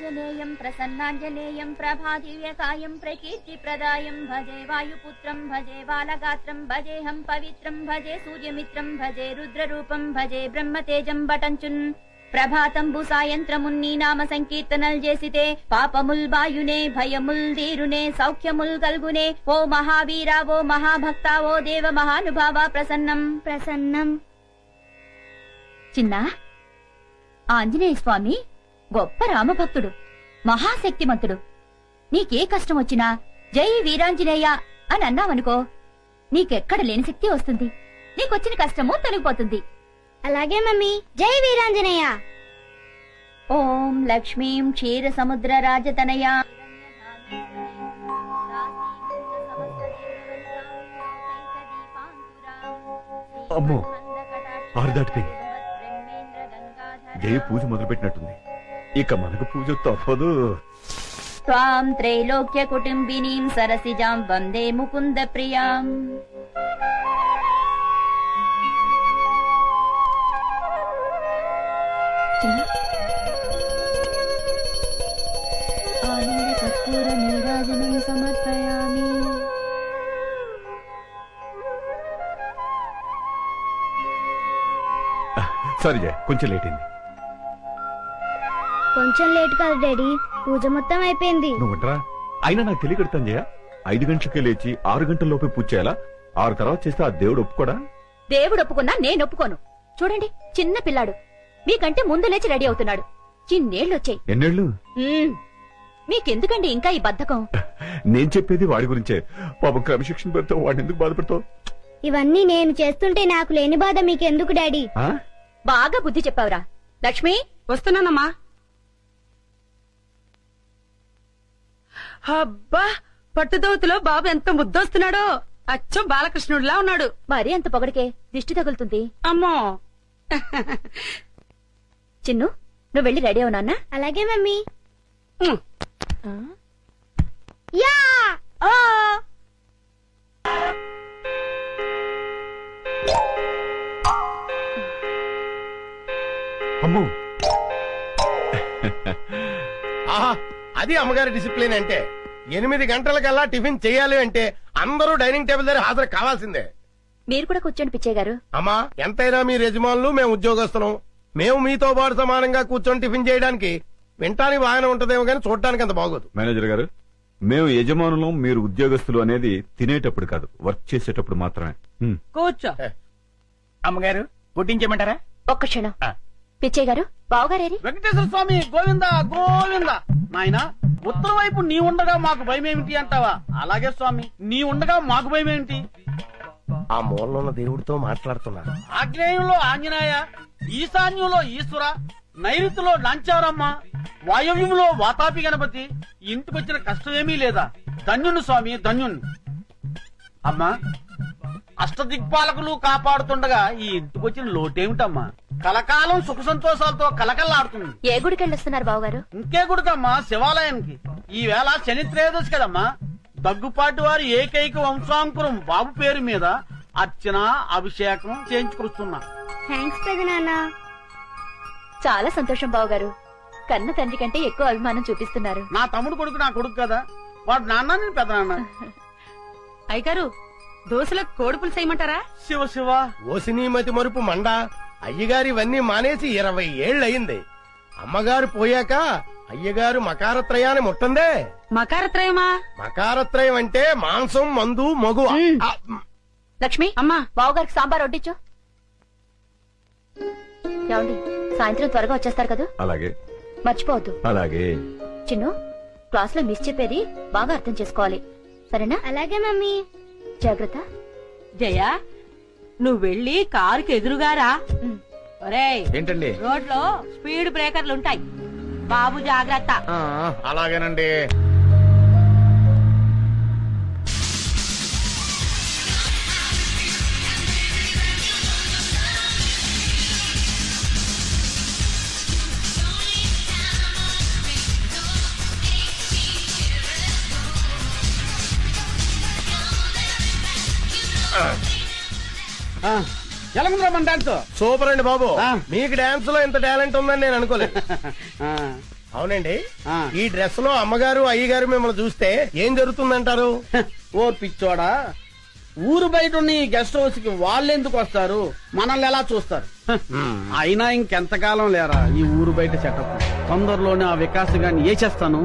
ఆంజనేయం ప్రసన్నాంజనేయం ప్రభాదివ్యకాయం ప్రకీర్తిప్రదాయం భజే వాయుపుత్రం భజే బాలగాత్రం భజేహం పవిత్రం భజే సూర్యమిత్రం భజే రుద్రరూపం భజే బ్రహ్మతేజం బటంచున్ ప్రభాతంబు సాయంత్రమున్ నీ నామ సంకీర్తనల్ చేసితే పాపముల్ బాయునే భయముల్ దీరునే సౌఖ్యముల్ కల్గునే ఓ మహావీరా ఓ మహాభక్త ఓ దేవ మహానుభావ ప్రసన్నం ప్రసన్నం. చిన్నా, ఆంజనేయ స్వామి గొప్ప రామభక్తుడు, మహాశక్తిమంతుడు. నీకే కష్టం వచ్చినా జై వీరాంజనేయ అని అన్నావనుకో, నీకెక్కడ లేని శక్తి వస్తుంది. నీకొచ్చిన కష్టము తొలగిపోతుంది. అలాగే మమ్మీ, జై వీరాంజనేయ. ఓం లక్ష్మీం క్షీర సముద్ర రాజతనయా. అమ్మో, ఆరు దాటిపోయింది. జయ పూజ మొదలుపెట్టినట్టుంది. ఇక మనకు పూజ తప్పదు. త్వాం త్రైలోక్య కుటుంబినీం సరసిజాం వందే ముకుంద ప్రియాం. ఆనంద కర్పూర నీరాజనం సమర్పయామి. సారీ జయ, కొంచెం లేట్ అయింది. కొంచెం లేట్ కాదు డాడీ, పూజ మొత్తం అయిపోయింది. నువ్వుంటరా, అయినా నాకు తెలియకడతాను జయ. 5 గంటలకే లేచి 6 గంటల లోపే పూజ చేయాలా? 6 తర్వాత చేస్తే ఆ దేవుడు ఒప్పుకోడా? దేవుడు ఒప్పుకున్నా నేను ఒప్పుకోను. చూడండి, చిన్న పిల్లాడు మీకంటే ముందు లేచి రెడీ అవుతున్నాడు. చిన్నేళ్లొచ్చాయి. ఎన్నేళ్లు? మీకెందుకండి ఇంకా ఈ బద్ధకం? నేను చెప్పేది వాడి గురించే. పాపం క్రమశిక్షణ పెడతావు, వాడిని ఎందుకు బాధపడతావు? ఇవన్నీ నేను చేస్తుంటే నాకు లేని బాధ మీకెందుకు డాడీ? బాగా బుద్ధి చెప్పావురా. లక్ష్మి, వస్తున్నానమ్మా. అబ్బా, పట్టుదోతులో బాబు ఎంత ముద్దొస్తున్నాడో. అచ్చం బాలకృష్ణుడిలా ఉన్నాడు. మరీ అంత పొగడికే దిష్టి తగులుతుంది. అమ్మో. చిన్ను, నువ్వు వెళ్ళి రెడీ అవు నాన్న. అలాగే మమ్మీ. యా అమ్మో, అది అమ్మగారి డిసిప్లిన్ అంటే. 8 గంటలకల్లా టిఫిన్ చేయాలి అంటే అందరూ డైనింగ్ టేబుల్ దగ్గర హాజరు కావాల్సిందే. మీరు కూడా కూర్చోండి పిచ్చయ్య గారు. అమ్మా, ఎంతైనా మీ యజమానులు, మేము ఉద్యోగస్తులం. మేము మీతో పాటు సమానంగా కూర్చొని టిఫిన్ చేయడానికి వింటానికి బాగానే ఉంటదేమో కానీ చూడటానికి అంత బాగోదు. మేనేజర్ గారు, మేము యజమానులం, మీరు ఉద్యోగస్తులు అనేది తినేటప్పుడు కాదు, వర్క్ చేసేటప్పుడు మాత్రమే. కూర్చో. అమ్మగారు, వడ్డించమంటారా? ఒక్క క్షణం. పిచ్చయ్య గారు, బావగారేరి? వెంకటేశ్వర స్వామి గోవిందా గోవిందా. నాయనా, ఉత్తర వైపు నీ ఉండగా మాకు భయం ఏమిటి అంటావా? అలాగే స్వామి, నీ ఉండగా మాకు భయం ఏమిటి? ఆ మూలలో ఉన్న దేవుడితో మాట్లాడుతున్నారు. ఆగ్నేయంలో ఆంజనేయ, ఈశాన్యంలో ఈశ్వర, నైరుతిలో నాంచారమ్మ, వాయవ్యంలో వాతాపి గణపతి. ఇంటికొచ్చిన కష్టం ఏమీ లేదా? ధన్యుణ్ణి స్వామి, ధన్యుణ్ణి. అమ్మా, అష్టదిక్పాలకులు కాపాడుతుండగా ఈ ఇంటికొచ్చిన లోటేమిటమ్మా? కలకాలం సుఖ సంతోషాలతో కలకల్లాడుతుంది. ఏ గుడికి వెళ్ళొస్తున్నారు బావగారు? ఇంకే గుడికమ్మా? శివాలయానికి. ఈ వేళ శని త్రయోదశి కదమ్మా. దగ్గుపాటి వారి ఏకైక వంశాంకురం బాబు పేరు మీద అర్చన, అభిషేకం చేయించుకొస్తున్నా. థ్యాంక్స్ పెదనాన్న. చాలా సంతోషం బావగారు. కన్న తండ్రి కంటే ఎక్కువ అభిమానం చూపిస్తున్నారు. నా తమ్ముడు కొడుకు నా కొడుకు కదా, వాడు నాన్న, నేను పెద్ద నాన్న. అయ్యగారు, దోశలకు కోడిపులు చేయమంటారా? శివ శివ. ఓసినీమతి మరుపు మండ. అయ్యగారు ఇవన్నీ మానేసి 20 ఏళ్లయింది. అమ్మగారు పోయాక అయ్యగారు మకారత్రయాన్ని ముట్టందే. మకారత్రయమా? మకారత్రయం అంటే మాంసం, మందు, మగువ. లక్ష్మి, అమ్మా, బావగారికి సాంబార్ వడ్డించు. ఏమండి, సాయంత్రం త్వరగా వచ్చేస్తారు కదా? అలాగే. మర్చిపోవద్దు. అలాగే. చిన్ను, క్లాస్ లో మిస్ చెప్పేది బాగా అర్థం చేసుకోవాలి, సరేనా? అలాగే మమ్మీ. జాగ్రత్త. జయ, నువ్వు వెళ్ళి కారుకి ఎదురుగారా. ఒరేయ్, ఏంటండి? రోడ్లో స్పీడ్ బ్రేకర్లు ఉంటాయి, బాబు జాగ్రత్త. అలాగేనండి. ఎలాగుందిరా మన డాన్స్? సూపర్ అండి బాబు. మీకు డాన్స్ లో ఇంత టాలెంట్ ఉందని నేను అనుకోలేదు. అవునండి. ఆ. ఈ డ్రెస్ లో అమ్మగారు అయ్యగారు మిమ్మల్ని చూస్తే ఏం జరుగుతుందంటారు? ఓ పిచ్చోడా, ఊరు బయట ఉన్న ఈ గెస్ట్ హౌస్ కి వాళ్ళెందుకు వస్తారు, మనల్ని ఎలా చూస్తారు? అయినా ఇంకెంతకాలం లేరా ఈ ఊరు బయట సెటప్. తొందరలోనే ఆ వికాస్ గారిని చేస్తాను,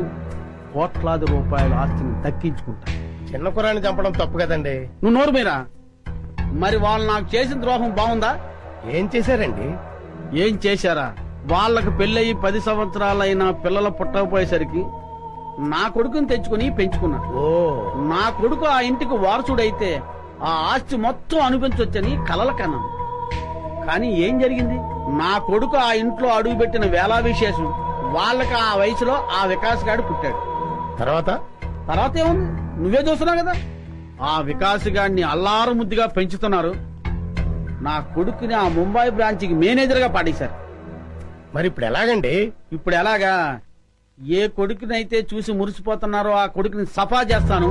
కోట్లాది రూపాయల ఆస్తిని దక్కించుకుంటా. చిన్న కురాన్ని చంపడం తప్పు కదండి. నువ్వు నోరు మీరా. మరి వాళ్ళు నాకు చేసిన ద్రోహం బాగుందా? ఏం చేశారండి? ఏం చేశారా? వాళ్ళకు పెళ్ళయి 10 సంవత్సరాలైనా పిల్లలు పుట్టకపోయేసరికి నా కొడుకుని తెచ్చుకుని పెంచుకున్నాను. ఓ, నా కొడుకు ఆ ఇంటికి వారసుడైతే ఆ ఆస్తి మొత్తం అనిపించొచ్చని కలల కన్నాను. కానీ ఏం జరిగింది? నా కొడుకు ఆ ఇంట్లో అడుగుపెట్టిన వేళా విశేషం వాళ్ళకి ఆ వయసులో ఆ వికాస్ గాడు పుట్టాడు. తర్వాత ఏముంది, నువ్వే చూస్తున్నావు కదా. ఆ వికాస్ గాడిని అల్లారు ముద్దుగా పెంచుతున్నారు. నా కొడుకుని ఆ ముంబై బ్రాంచ్కి మేనేజర్ గా పాడేశారు. మరి ఇప్పుడు ఎలాగండి? ఇప్పుడు ఎలాగా? ఏ కొడుకునైతే చూసి మురిసిపోతున్నారో ఆ కొడుకుని సఫా చేస్తాను.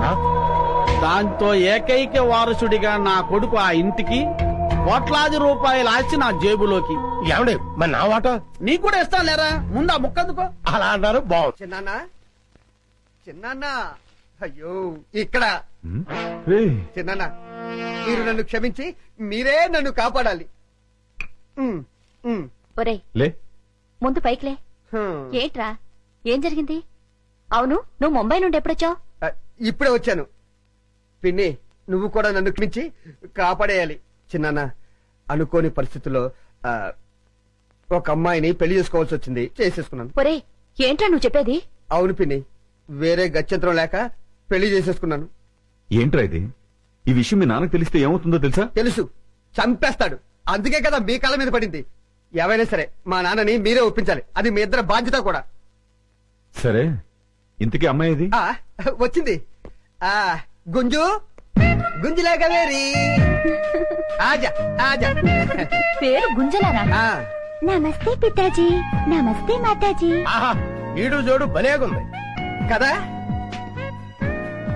దాంతో ఏకైక వారసుడిగా నా కొడుకు ఆ ఇంటికి, కోట్లాది రూపాయల ఆస్తి నా జేబులోకి. ఏమండి మరి నా వాటా? నీకు కూడా ఇస్తాను లేరా, ముందు ఆ ముక్కందుకో. అలా అన్నారు, బాగుంది. చిన్నాన్న అయ్యో ఇక్కడ ఏయ్, చిన్నాన్న, మీరు నన్ను క్షమించి మీరే నన్ను కాపాడాలి. ఒరేయ్ లే ముందు పైకిలే. ఏంట్రా, ఏం జరిగింది? అవును, నువ్వు ముంబై నుండి ఎప్పుడొచ్చావు? ఇప్పుడే వచ్చాను. పిన్ని, నువ్వు కూడా నన్ను క్షమించి కాపాడేయాలి. చిన్నాన్న, అనుకోని పరిస్థితుల్లో ఒక అమ్మాయిని పెళ్లి చేసుకోవాల్సి వచ్చింది, చేసేసుకున్నాను. ఒరేయ్, ఏంట్రా నువ్వు చెప్పేది? అవును పిన్ని, వేరే గత్యంతరం లేక పెళ్లి చేసేసుకున్నాను. ఏంట్రా ఇది? ఈ విషయం మీ నాన్నకు తెలిస్తే ఏమవుతుందో తెలుసా? తెలుసు, చంపేస్తాడు. అందుకే కదా మీ కాళ్ళ మీద పడింది. ఏవైనా సరే మా నాన్నని మీరే ఒప్పించాలి, అది మీ ఇద్దరు బాధ్యత కూడా. సరే, ఇంతకీ అమ్మాయి ఇది? వచ్చింది. గుంజు గుంజులాగా వేరి ఆజా ఆజా. పేరు గుంజలారా? నమస్తే పితాజీ, నమస్తే మాతాజీ. ఆహా, ఈడు జోడు భలేగుంది కదా,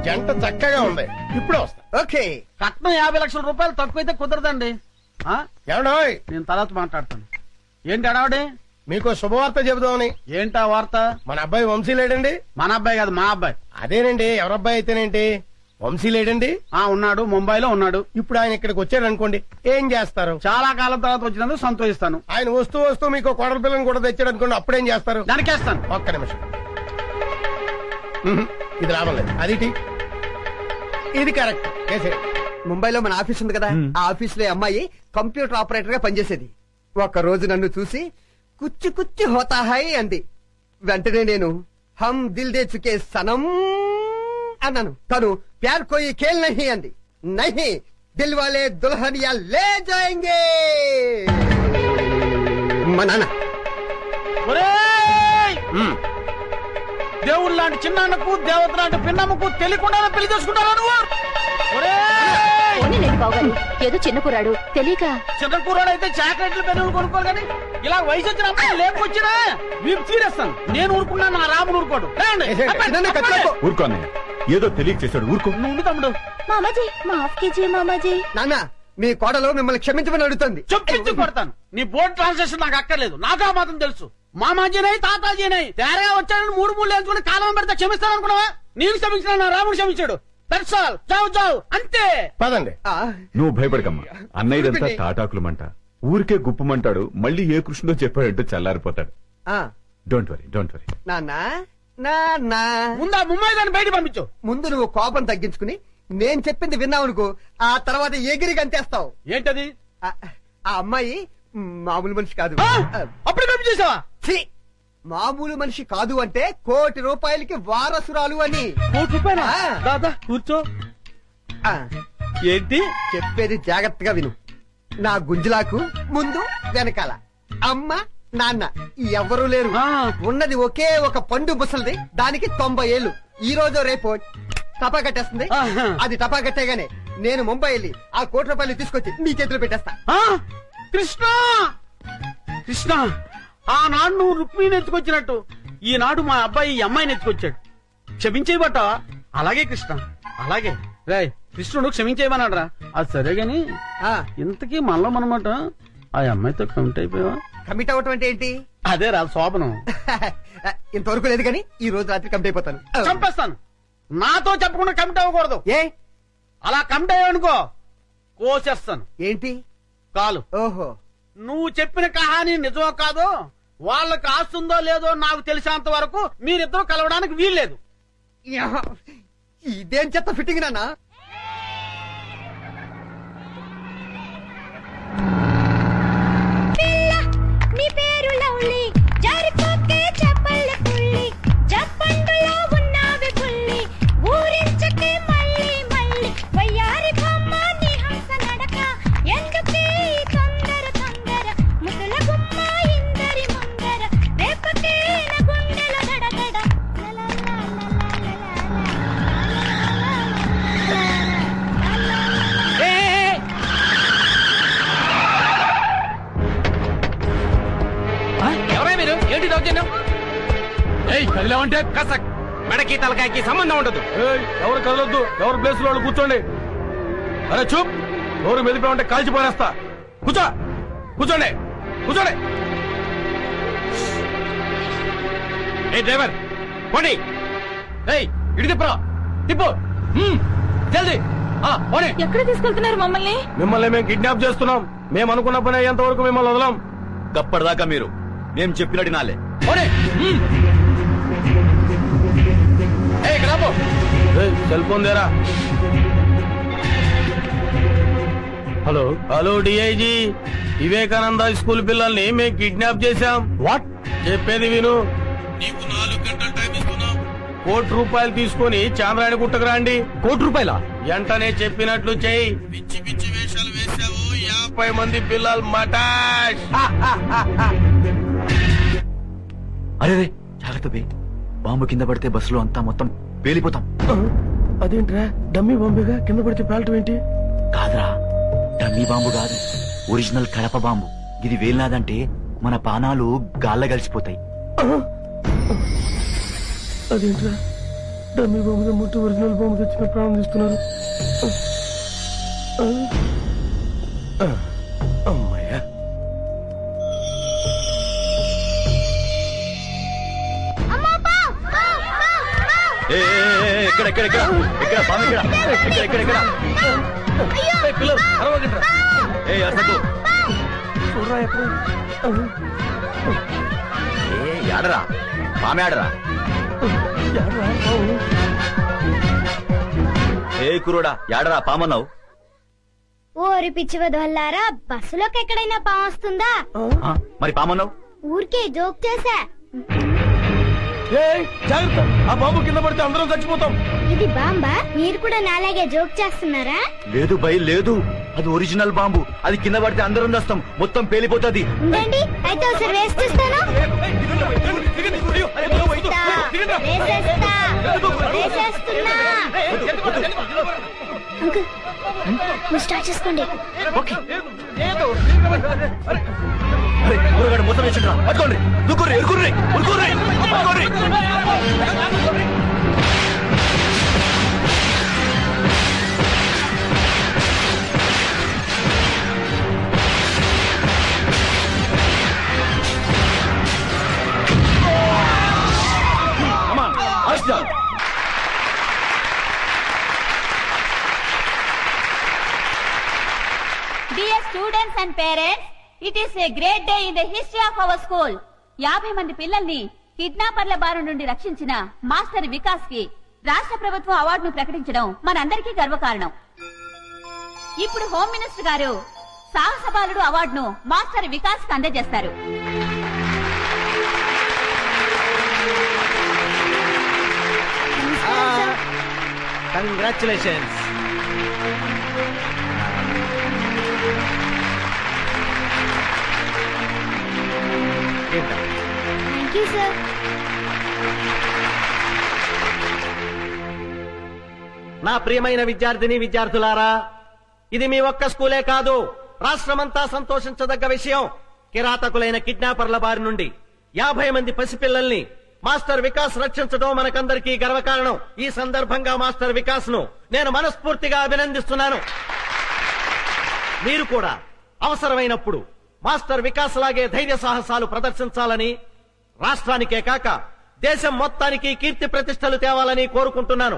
జంట చక్కగా ఉంది. ఇప్పుడే వస్తా. ఓకే. కట్నం 50 లక్షల రూపాయలు తక్కువైతే కుదరదండి. ఏమండోయ్, నేను తర్వాత మాట్లాడతాను. ఏంటి అడావడే? మీకు శుభవార్త చెబుదామని. ఏంటా వార్త? మన అబ్బాయి వంశీ లేడండి. మన అబ్బాయి కాదు, మా అబ్బాయి. అదేనండి, ఎవరబ్బాయి అయితేనేంటి, వంశీ లేడండి. ఉన్నాడు, ముంబైలో ఉన్నాడు. ఇప్పుడు ఆయన ఇక్కడికి వచ్చాడు అనుకోండి, ఏం చేస్తారు? చాలా కాలం తర్వాత వచ్చినందుకు సంతోషిస్తాను. ఆయన వస్తూ వస్తూ మీకు కోడల పిల్లని కూడా తెచ్చాడు అనుకోండి, అప్పుడేం చేస్తారు? దానికేస్తాను. ఒక్క నిమిషం. ఇది లాభం లేదు. అది ఇది కరెక్ట్. ముంబైలో మన ఆఫీస్ ఉంది కదా, ఆ ఆఫీస్ లో అమ్మాయి కంప్యూటర్ ఆపరేటర్ గా పనిచేసేది. ఒక రోజు నన్ను చూసి కుచ్చి కుచ్చి హోతా హై అంది. వెంటనే నేను హమ్ దిల్ దే చుకే సనం అన్నాను. తను ప్యార్ కోయి ఖేల్ నహీ అంది. నహీ, దిల్ వాలే దుల్హనియా లే జాయేంగే. మా నాన్న దేవుడు లాంటి చిన్నకు, దేవత లాంటి పిన్నమ్మకు తెలియకుండా పెళ్లి చేసుకుంటారా నువ్వు? ఏదో చిన్న కురాడు తెలియక. చిన్న కూరాడు అయితే చాక్లెట్లు పెన్నులు కొనుక్కోరు కానీ ఇలా వయసు వచ్చిన అమ్మాయి లేకొచ్చినా వీపు తీరేస్తాను. నేను ఊరుకున్నా, నా రాముడు ఊరుకోడు. ఊరుకోనే, ఏదో తెలియక చేశాడు, ఊరుకో. నువ్వు తమ్ముడు. మామాజీ, మాఫ్ కీజియే మామాజీ. నాన్న, మీ కోడలు మిమ్మల్ని క్షమించమని అడుగుతుంది. చొప్పించి కొడతాను. నీ బోర్డు ట్రాన్సాక్షన్ నాకు అక్కర్లేదు, నాకు ఆ మాత్రం తెలుసు. మామాజీనై తాతాజీనై తేరగా వచ్చాడని 3 వేసుకుని కాలం పెడితే క్షమిస్తాను అనుకున్నావా? నేను క్షమించిన, నా రాముడు క్షమించాడు. That's all. చావు చావు అంతే. పదండి. నువ్వు భయపడకమ్మా, అన్నయ్యదంతా తాటాకులమంట, ఊరికే గుప్పమంటాడు. మళ్ళీ ఏ కృష్ణుడో చెప్పాడంటూ చల్లారిపోతాడు. Don't worry, don't worry. నాన్న, ముందు ఆ ముంబై దాన్ని బయట పంపించు. ముందు నువ్వు కోపం తగ్గించుకుని నేను చెప్పింది విన్నావనుకో, ఆ తర్వాత ఎగిరి గంతేస్తావు. ఏంటది? ఆ అమ్మాయి మామూలు మనిషి కాదు. అప్పుడు పంపించేసావా? మామూలు మనిషి కాదు అంటే ₹1 కోటి వారసురాలు అని. ₹1 కోటి? దాదా కూర్చో. ఏంటి చెప్పేది? జాగ్రత్తగా విను. నా గుంజులాకు ముందు వెనకాల అమ్మ నాన్న ఎవరూ లేరు. ఉన్నది ఒకే ఒక పండు ముసలిది, దానికి 90 ఏళ్లు. ఈ రోజు రేపు టపా కట్టేస్తుంది. అది టపా కట్టేగానే నేను ముంబై వెళ్ళి ఆ ₹1 కోటి తీసుకొచ్చి నీ చేతిలో పెట్టేస్తా. కృష్ణ, కృష్ణ, ఆనాడు నువ్వు రుక్మిణి ఎత్తుకొచ్చినట్టు ఈనాడు మా అబ్బాయి ఈ అమ్మాయిని ఎత్తుకొచ్చాడు. క్షమించేయబట్టావా? అలాగే కృష్ణ, అలాగే. రే కృష్ణుడు క్షమించేయమన్నాడరా. అది సరే గాని ఇంతకీ మనలో మనమాట ఆ అమ్మాయితో కమిట్ అయిపోయావా? కమిట్ అవటం అంటే ఏంటి? అదేరా శోభనం. ఇంతవరకు లేదు కానీ ఈ రోజు రాత్రి కమిట్ అయిపోతాను. చంపేస్తాను. నాతో చెప్పకుండా కమిట్ అవ్వకూడదు. ఏ అలా కమిట్ అయ్యానుకో కోసేస్తాను. ఏంటి కాలు. ఓహో నువ్వు చెప్పిన కహాని నిజమో కాదో వాళ్ళకి ఆస్తుందో లేదో నాకు తెలిసేంత వరకు మీరిద్దరూ కలవడానికి వీల్లేదు. ఇదేం చెత్త ఫిట్టింగ్ నాన్న. నీ పేరు లవ్లీ జారిపోకే చెప్పల్ల పుల్లి జప్పండులో ఉన్నావి పుల్లి ఊరించకే మళ్ళీ మళ్ళీ వయ్యారి బొమ్మ నీ హంస నడక ఎందుకే తొందర తొందర ముసల గుమ్మ ఇందరి ముందర రేపకే నా గుండెల గడగడ ఎవరా మీరు? ఏంటి దౌర్జన్యం? కదిలేమంటే కసక్ మెడకి తలకాయకి సంబంధం ఉండదు. ఎవరు కదలొద్దు, ఎవరు ప్లేస్ లో కూర్చోండి. అరే చూప్, ఎవరు మెదిపామంటే కాల్చిపోనేస్తా. కూర్చో, కూర్చోండి, కూర్చోండి. ఏ డ్రైవర్ పోనీ, ఇటు తిప్పరా, తిప్పు జల్దీ. ఎక్కడ తీసుకెళ్తున్నారు మమ్మల్ని? మిమ్మల్ని మేము కిడ్నాప్ చేస్తున్నాం. మేము అనుకున్న పని అయ్యేంత వరకు మిమ్మల్ని వదలం. గప్పటిదాకా మీరు మేము చెప్పినట్టు నాలే. సెల్ ఫోన్ దేరా. Hello hello DIG, Vivekananda school పిల్లల్ని మేము కిడ్నాప్ చేశాం. వాట్? చెప్పేది విను. నీకు 4 గంటల టైం ఇస్తున్నాం. ₹1,00,000 తీసుకొని చాంద్రాయణ గుట్టకు రండి. ₹1,00,000? వెంటనే చెప్పినట్లు చెయ్యి. పిచ్చి పిచ్చి వేషాలు వేశావు. 50 మంది పిల్లలు మటాష్. అరే జాగ్రత్త బే, బాంబు కింద పడితే బస్సులో అంతా మొత్తం పేలిపోతాం. అదేంట్రా, డమ్మీ బాంబేగా, కింద పడితే పేలటం ఏంటి? కాదురా, డమ్మీ బాంబు కాదు, ఒరిజినల్ కడప బాంబు. ఇది వేలినాదంటే మన పానాలు గాల్ల కలిసిపోతాయి. అదేంట్రా, డమ్మీ బాంబు ముట్టి ఒరిజినల్ బాంబు తెచ్చిన ప్రాణం తీస్తున్నారు. అమ్మాయ్యా. పిల్లలు అరవగండ్రా. చూడరా ఎక్కడ ఆడరా పామె ఆడరా. ఏ కురుడా యాడరా పామన్నావు? ఓరి పిచ్చి వదల్లారా, బస్సులోకి ఎక్కడైనా పాము వస్తుందా? మరి పామన్నావు? ఊరికే జోక్ చేశా. జాగ్రత్త, ఆ బాంబు కింద పడితే అందరం చచ్చిపోతాం. ఇది బాంబా? మీరు కూడా నాలాగే జోక్ చేస్తున్నారా? లేదు భయ్ లేదు, అది ఒరిజినల్ బాంబు. అది కింద పడితే అందరం వస్తాం, మొత్తం పేలిపోతుంది. ఉండండి, అయితే ఒకసారి వేసేస్తాను. మీరు స్టార్ట్ చేసుకోండి. మొత్తం వేసిండ్రా, పట్టుకోండి, దుక్కుర్రి, ఎరుకుర్రి, ఉరుకుర్రి, పట్టుకోండి. Dear students and parents, it is a great day in the history of our school. 50 మంది పిల్లల్ని కిడ్నాపర్ల బారి నుండి రక్షించిన మాస్టర్ వికాస్ కి రాష్ట్ర ప్రభుత్వం అవార్డును ప్రకటించడం మనందరికీ గర్వకారణం. ఇప్పుడు హోమ్ మినిస్టర్ గారు సాహస బాలుడు అవార్డును మాస్టర్ వికాస్ కి అందజేస్తారు. కంగ్రాచులేషన్స్. Thank you sir. నా ప్రియమైన విద్యార్థిని విద్యార్థులారా, ఇది మీ ఒక్క స్కూలే కాదు, రాష్ట్రమంతా సంతోషించదగ్గ విషయం. కిరాతకులైన కిడ్నాపర్ల బారి నుండి 50 మంది పసిపిల్లల్ని మాస్టర్ వికాస్ రక్షించడం మనకందరికీ గర్వకారణం. ఈ సందర్భంగా మాస్టర్ వికాస్ ను నేను మనస్ఫూర్తిగా అభినందిస్తున్నాను. మీరు కూడా అవసరమైనప్పుడు మాస్టర్ వికాస్ లాగే ధైర్య సాహసాలు ప్రదర్శించాలని, రాష్ట్రానికే కాక దేశం మొత్తానికి కీర్తి ప్రతిష్టలు తేవాలని కోరుకుంటున్నాను.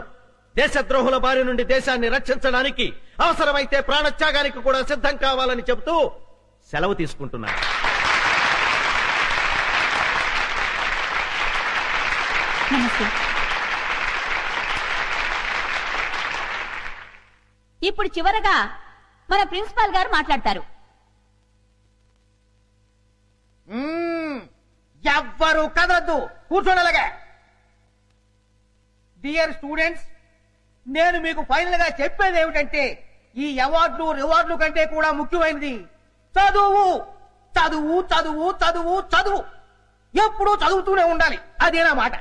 దేశద్రోహుల బారి నుండి దేశాన్ని రక్షించడానికి అవసరమైతే ప్రాణత్యాగానికి కూడా సిద్ధం కావాలని చెబుతూ సెలవు తీసుకుంటున్నాను. నమస్తే. ఇప్పుడు చివరగా మన ప్రిన్సిపాల్ గారు మాట్లాడతారు. ఎవ్వరు కదలద్దు, కూర్చోనలాగా. డియర్ స్టూడెంట్స్, నేను మీకు ఫైనల్ గా చెప్పేది ఏమిటంటే, ఈ అవార్డులు రివార్డులు కంటే కూడా ముఖ్యమైనది చదువు. చదువు చదువు చదువు చదువు, ఎప్పుడూ చదువుతూనే ఉండాలి. అదేనా మాట?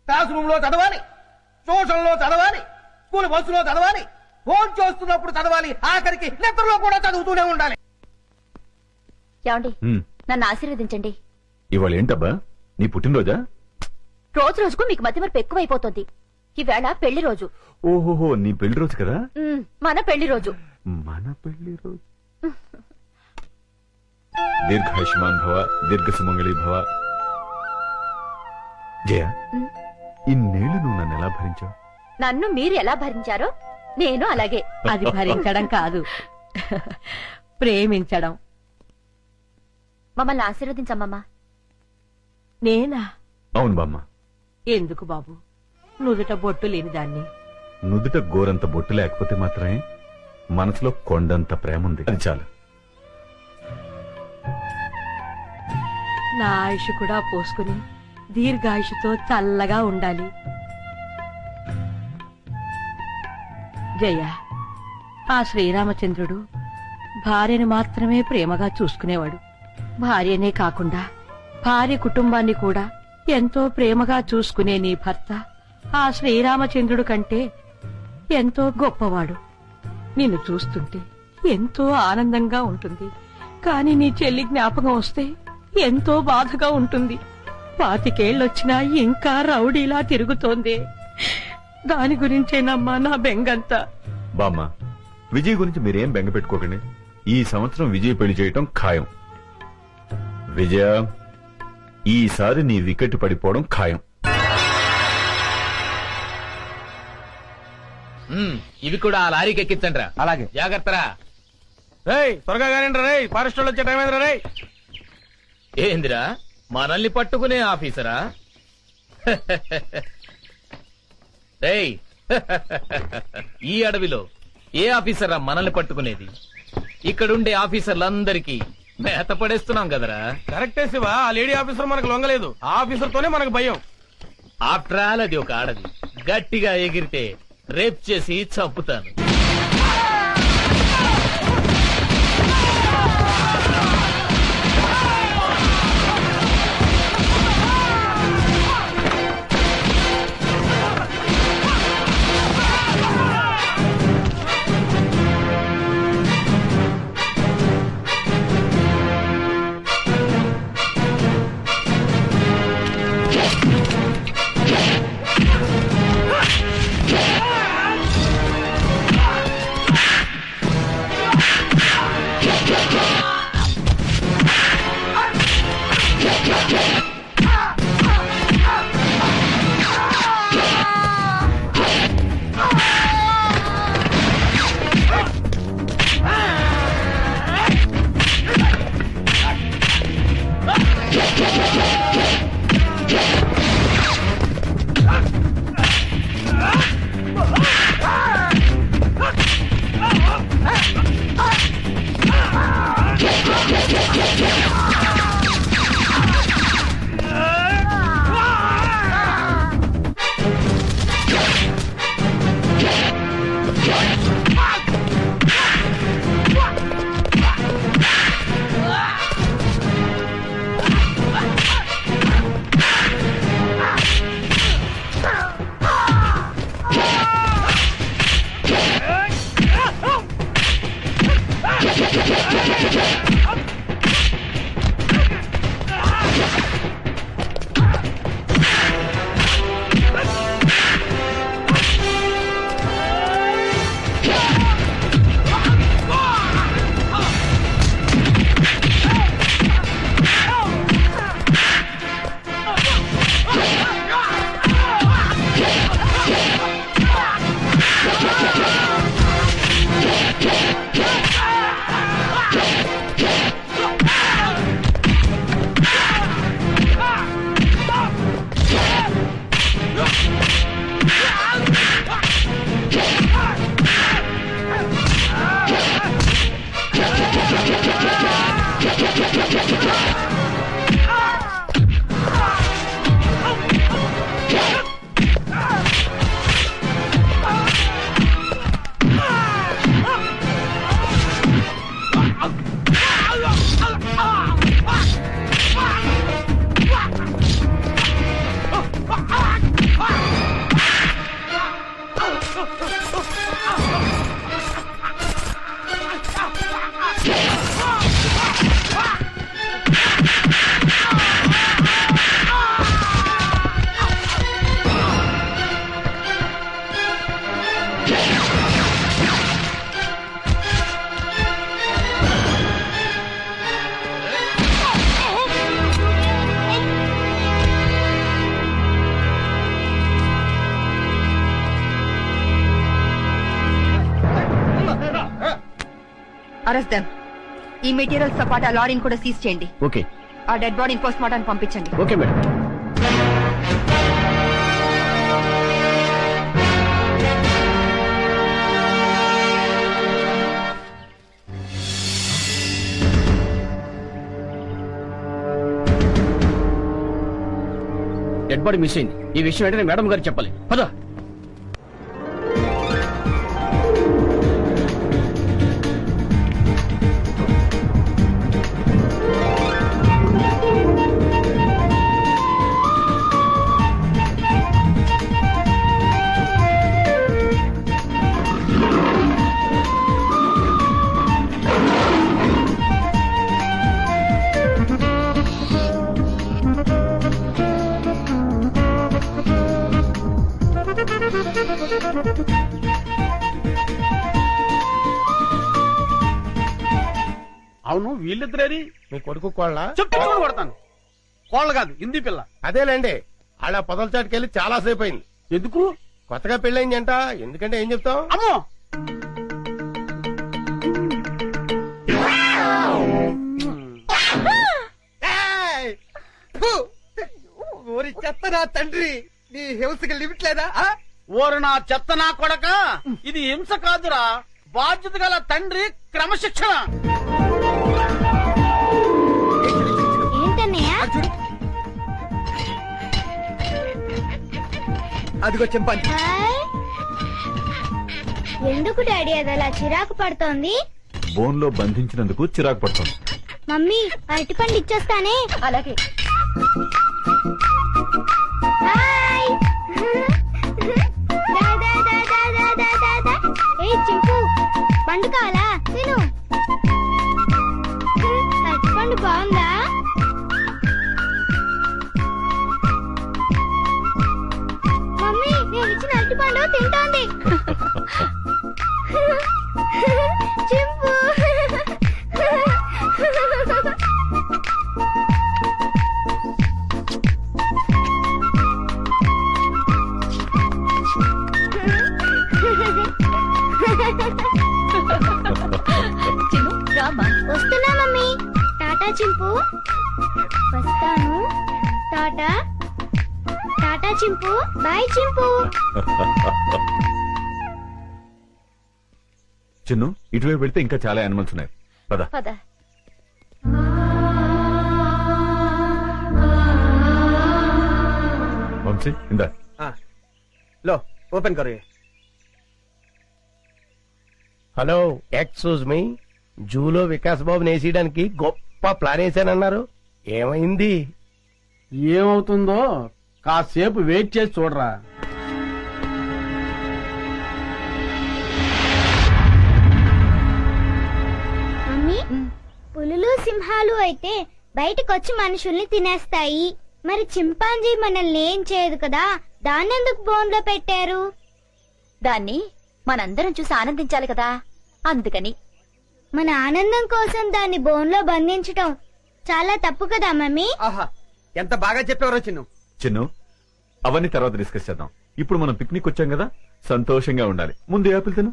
క్లాస్ రూమ్ లో చదవాలి, ట్యూషన్ లో చదవాలి, స్కూల్ బస్సులో చదవాలి, ఫోన్ చేస్తున్నప్పుడు చదవాలి, ఆఖరికి నిద్రలో కూడా చదువుతూనే ఉండాలి. ఏమండి, నన్ను ఆశీర్వదించండి. ఇవాళ ఏంటబ్బా, నీ పుట్టినరోజా? రోజు రోజుకు మీకు మతిమరుపు ఎక్కువైపోతుంది. ఈవేళ పెళ్లి రోజు. ఓహోహో, నీ పెళ్లి రోజు కదా? మన పెళ్లి రోజు. మన పెళ్లి రోజు. దీర్ఘాయుష్మాన్ భవ, దీర్ఘ సుమంగళి భవ. జయ, ఇన్నేళ్లు నువ్వు నన్ను ఎలా భరించావు? నన్ను మీరు ఎలా భరించారో నేను అలాగే. అది భరించడం కాదు, ప్రేమించడం. మమ్మల్ని ఆశీర్వదించమ్మా. నేనా? అవును బామ్మ. ఎందుకు బాబు, నుదుట బొట్టు లేని దాన్ని. నుదుట గోరంత బొట్టు లేకపోతే మాత్రమే మనసులో కొండంత ప్రేమ ఉంది, అది చాలు. నా ఆయుష్ కూడా పోసుకుని దీర్ఘాయుషుతో చల్లగా ఉండాలి. జయ, ఆ శ్రీరామచంద్రుడు భార్యను మాత్రమే ప్రేమగా చూసుకునేవాడు. భార్యనే కాకుండా భార్య కుటుంబాన్ని కూడా ఎంతో ప్రేమగా చూసుకునే నీ భర్త ఆ శ్రీరామచంద్రుడు కంటే ఎంతో గొప్పవాడు. నిన్ను చూస్తుంటే ఎంతో ఆనందంగా ఉంటుంది. కాని నీ చెల్లి జ్ఞాపకం వస్తే ఎంతో బాధగా ఉంటుంది. 25 ఏళ్ళొచ్చినా ఇంకా రౌడీలా తిరుగుతోంది. దాని గురించేనమ్మా నా బెంగంతా. బామ్మ, విజయ్ గురించి మీరేం బెంగ పెట్టుకోకండి. ఈ సంవత్సరం విజయ్ పెళ్లి చేయటం ఖాయం. విజయ, ఈసారి నీ వికెట్ పడిపోవడం ఖాయం. ఇవి కూడా ఆ లారీకి ఎక్కించండి. అలాగే. జాగ్రత్తరా. రేయ్, త్వరగా కానిండ్రా రేయ్, ఫారెస్ట్ వాళ్ళు వచ్చే టైం అయిందిరా రేయ్. ఏందిరా, మనల్ని పట్టుకునే ఆఫీసరా? రేయ్, ఈ అడవిలో ఏ ఆఫీసరా మనల్ని పట్టుకునేది? ఇక్కడుండే ఆఫీసర్లందరికీ మేత పడేస్తున్నాం కదరా. కరెక్టే శివ, ఆ లేడీ ఆఫీసర్ మనకు లొంగలేదు. ఆ ఆఫీసర్ తోనే మనకు భయం. ఆఫ్టర్ ఆల్ అది ఒక ఆడది. గట్టిగా ఎగిరితే రేప్ చేసి చంపుతాను. Arrest them. ఈ మెటీరియల్స్ తో పాటు ఆ లారీని కూడా సీజ్ చేయండి. ఓకే. ఆ డెడ్ బాడీని పోస్ట్ మార్టం పంపించండి. Okay madam. Dead body miss అయింది. ఈ విషయం వెంటనే మేడం గారు చెప్పాలి. పదా. అవును, వీళ్ళిద్దరేది? మీ కొడుకు కోళ్ళ చెప్తూ కొడతాను. కోళ్ళ కాదు, హిందీ పిల్ల. అదేలేండి. అలా పొదల చాటుకెళ్ళి చాలా సేపు అయింది. ఎందుకు? కొత్తగా పెళ్ళయింది అంట. ఎందుకంటే ఏం చెప్తాం? అమ్మో, ఓరి చెత్త నా తండ్రి, నీ హింసకి లిమిట్ లేదా? ఓరు నా చెత్త నా కొడక, ఇది హింస కాదురా, బాధ్యత గల తండ్రి క్రమశిక్షణ. ఏంటన్నయ్య? అదిగో చెంపాలి. హాయ్. ఎందుకు డాడీ అది అలా చిరాకు పడుతోంది? బోన్ లో బంధించినందుకు చిరాకు పడుతుంది. మమ్మీ అరటిపండు ఇచ్చేస్తానే. అలాగే. హాయ్. దా, దా, దా, దా, దా, దా, దా, దా. ఏయ్ చింపు, పండు కావాలా? తిను. అరటిపండు బాగుందా? మమ్మీ నేను ఇచ్చిన అరటిపండు తింటోంది. చింపు. చిన్ను రామా. వస్తున్నా మమ్మీ. టాటా చింపు. వస్తాను. టాటా. టాటా చింపు. బాయ్ చింపు. చిన్ను, ఇటువైపు వెళ్తే ఇంకా చాలా యానిమల్స్ ఉన్నాయి. పద. పద. వంశీ ఇందా. లో ఓపెన్ కరు. Hello, excuse me. జూలో వికాస్ బాబు నేసేయడానికి గొప్ప ప్లాన్ వేసానన్నారు. ఏమైంది? ఏమవుతుందో కాసేపు వెయిట్ చేసి చూడరా. మమ్మీ పులులు సింహాలు అయితే బయటకొచ్చి మనుషుల్ని తినేస్తాయి. మరి చింపాంజీ మనల్ని ఏం చేయదు కదా, దాన్నెందుకు బోన్లో పెట్టారు? దాన్ని మనందరం చూసి ఆనందించాలి కదా, అందుకని. మన ఆనందం కోసం దాన్ని బోన్లో బంధించటం చాలా తప్పు కదా మమ్మీ? ఆహా, ఎంత బాగా చెప్పేవారో చిన్ను. చిన్ను, అవన్నీ తర్వాత డిస్కస్ చేద్దాం. ఇప్పుడు మనం పిక్నిక్ వచ్చాం కదా, సంతోషంగా ఉండాలి. ముందు యాపిల్ తిను.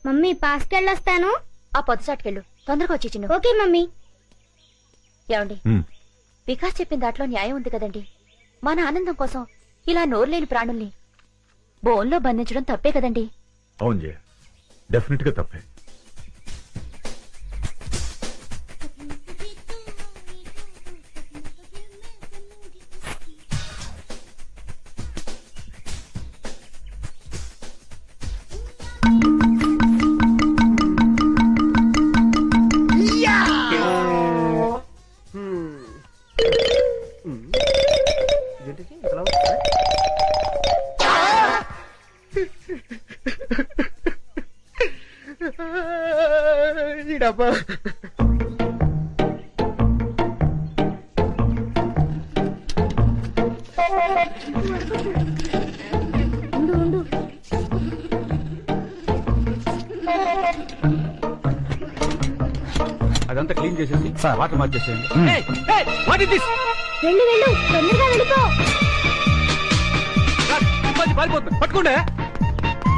మమ్మీ పాస్కెళ్ళొస్తాను. ఆ పొద్దుచాటుకెళ్ళు, తొందరగా వచ్చి చిన్ను. Okay mummy. ఏమండి, హ్మ్. వికాస్ చెప్పిన దాంట్లో న్యాయం ఉంది కదండి. మన ఆనందం కోసం ఇలా నోరులేని ప్రాణుల్ని బోన్లో బంధించడం తప్పే కదండి. అవును జయ, డెఫినెట్ గా తప్పే. డబ్బా. ఉండు ఉండు. అదంతా క్లీన్ చేసేసి వాటర్ మార్చేసేయండి. వెళ్ళు వెళ్ళు, తొందరగా వెళ్ళిపో. పారిపోతుంది, పట్టుకోండి.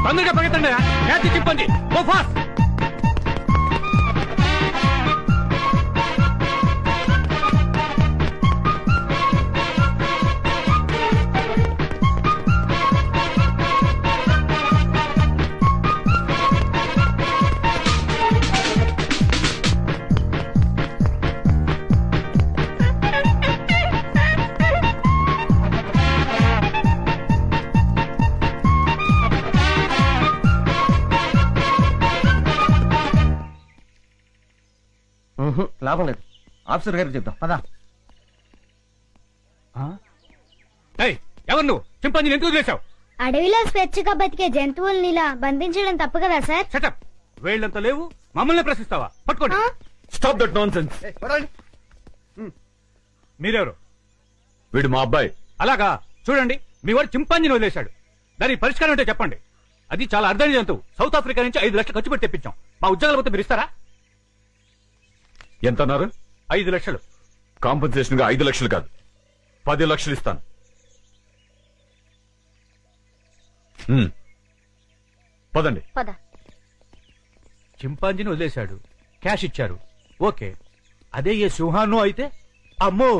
తొందరగా పరిగెత్తండి. క్యాచ్ చింపండి. Go fast. లాభం లేదు, ఆఫీసర్ గారికి చెప్తాం పదా. ఎవరు నువ్వు? చింపాంజీని ఎందుకు చేశావు? అడవిలో స్వేచ్ఛగా బతికే జంతువుల్ని ఇలా బంధించడం తప్పు కదా సార్? సెటప్. వేళ్ళంతా లేవు, మమ్మల్ని ప్రశ్నిస్తావా? పట్టుకోండి. Stop that non sense. మీరెవరు? వీడు మా అబ్బాయి. అలాగా? చూడండి, మీ వాడు చింపాంజీని వదిలేశాడు. దానికి పరిష్కారం అంటే చెప్పండి. అది చాలా అర్థం జంతువు. సౌత్ ఆఫ్రికా నుంచి 5 లక్షలు ఖర్చు పెట్టి తెప్పించాం. మా ఉద్యోగాల మొత్తం మీరు ఇస్తారా? ఎంత అన్నారు? 5 లక్షలు. కాంపెన్సేషన్ గా 5 లక్షలు కాదు, 10 లక్షలు ఇస్తాను. పదండి. పద. చింపాంజీని వదిలేశాడు, క్యాష్ ఇచ్చారు, ఓకే. అదే ఏ సింహాన్నో అయితే అమ్మో.